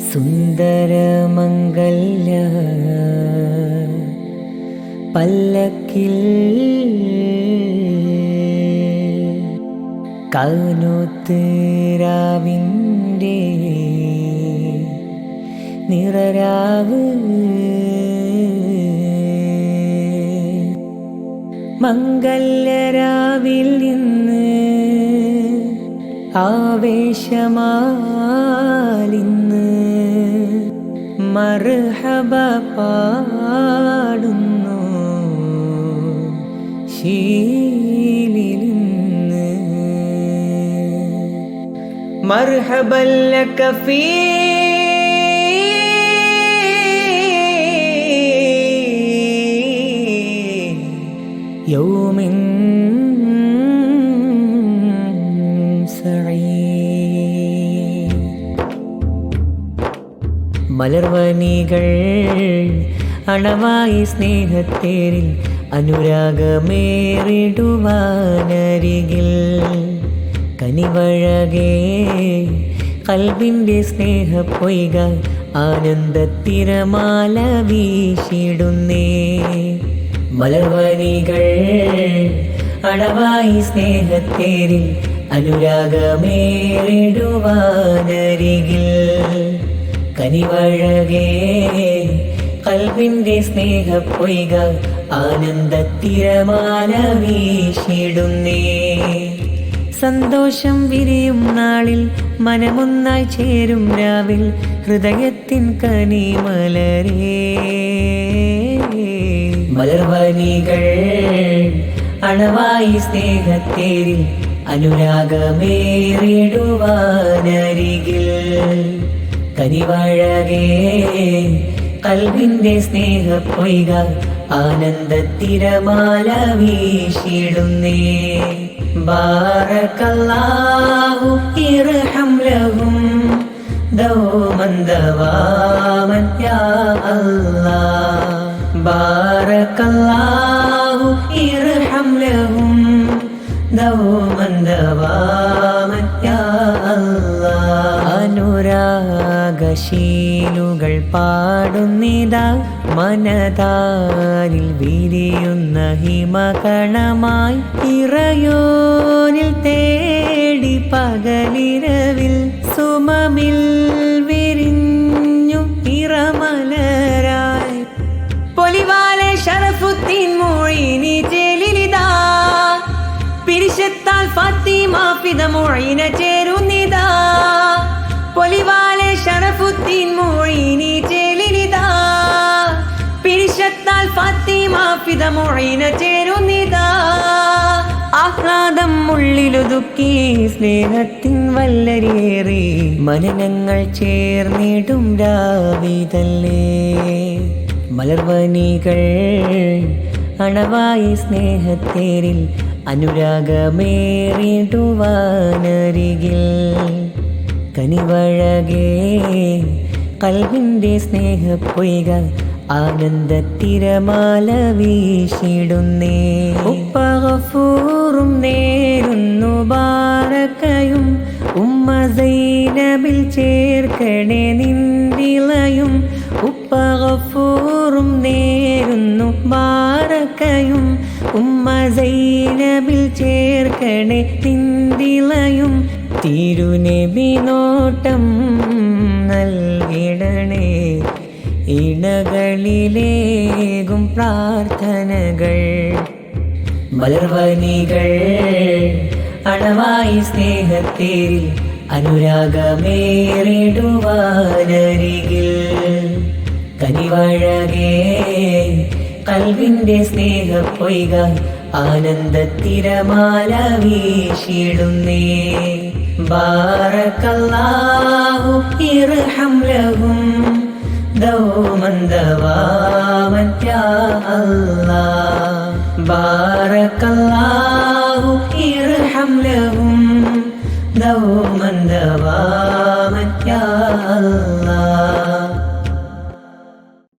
സുന്ദരമംഗല്യ പല്ലക്കിൽ കാനോത്ത് രാവിൻ്റെ നിറരാവ് മംഗല്യരാവിൽ നിന്ന് ആവേശമാലിന്ന് മർഹബ പാടുന്നു ശീലിലിന്ന് മർഹബൻ ലക ഫീ യൗമിൻ സഈദ്. മലർവനികൾ അണവായി സ്നേഹത്തേരിൽ അനുരാഗമേറിടുവാനരികിൽ കനിവഴകേ കൽബിൻ്റെ സ്നേഹപ്പൊയ്ക ആനന്ദത്തിരമാല വീശിടുന്നേ. മലർവനികൾ അണവായി സ്നേഹത്തേരിൽ അനുരാഗമേറിടുവാനരികിൽ കനിവഴകേ കൽബിൻ്റെ സ്നേഹപ്പൊയ്ക ആനന്ദത്തിരമാല വീശിടുന്നേ. സന്തോഷം വിരിയും നാളിൽ മനമൊന്നായി ചേരും രാവിൽ ഹൃദയത്തിൻ കനിമലരേ. മലർവനികൾ അണവായി സ്നേഹത്തേരിൽ അനുരാഗമേറിടുവാനരികിൽ കനിവഴകേ കൽബിൻ്റെ സ്നേഹപ്പൊയ്ക ആനന്ദത്തിരമാല വീശിടുന്നേ. ബാറകല്ലാഹു ഇർഹം ലഹും ദൗമൻ ദവാമൻ യാ അല്ലാഹ്. ബാറകല്ലാഹു ഇർഹം ലഹും ദൗമൻ ദവാമൻ യാ അല്ലാഹ്. അനുരാഗശീലുകൾ പാടുന്നിതാ മനതാരിൽ വിരിയുന്ന ഹിമകണമായി ഇറയോനിൽ തേടി പകലിരവിൽ സുമമിൽ വിരിഞ്ഞു നിറമലരായി പൊലിവാലെ ശറഫുദ്ദീൻ മൊയ്നി ചേലിലിതാ പിരിശത്താൽ ഫാത്തിമ ഫിദ മൊയ്ന ചേരുന്നിതാ. പൊലിവാലെ ശറഫുദ്ദീൻ മൊയ്നി ചേലിലിതാ പിരിശത്താൽ ഫാത്തിമ ഫിദ മൊയ്ന ചേരുന്നിതാ. ആഹ്ലാദം ഉള്ളിലുതുക്കി സ്നേഹത്തിൻ വല്ലരിയേറി മനനങ്ങൾ ചേർന്നിടും രാവിതല്ലേ. മലർവനികൾ അണവായി സ്നേഹത്തേരിൽ അനുരാഗമേറിടുവാനരികിൽ കനിവഴകേ കൽബിൻ്റെ സ്നേഹപ്പൊയ്ക ആനന്ദത്തിരമാല വീശിടുന്നേ. ഉപ്പ ഗഫൂറും നേരുന്നു ബാറക്കയും ഉമ്മ സൈനബിൽ ചേർക്കണേ നിന്ദിളയും. ഉപ്പ ഗഫൂറും നേരുന്നു ബാറക്കയും ഉമ്മ സൈനബിൽ ചേർക്കണേ നിന്ദിളയും. തിരുനബി നോട്ടം നൽകിടണേ ഇണകളിലേകും പ്രാർത്ഥനകൾ. മലർവനികൾ അണവായി സ്നേഹത്തേരിൽ അനുരാഗമേറിടുവാനരികിൽ കനിവഴകേ കൽബിൻ്റെ സ്നേഹപ്പൊയ്ക ആനന്ദത്തിരമാല വീശിടുന്നേ. ബാറകല്ലാഹു ഇർഹം ലഹും ദൗമൻ ദവാമൻ യാ അല്ലാഹ്. ബാറകല്ലാഹു ഇർഹം ലഹും ദൗമൻ ദവാമൻ യാ അല്ലാഹ്.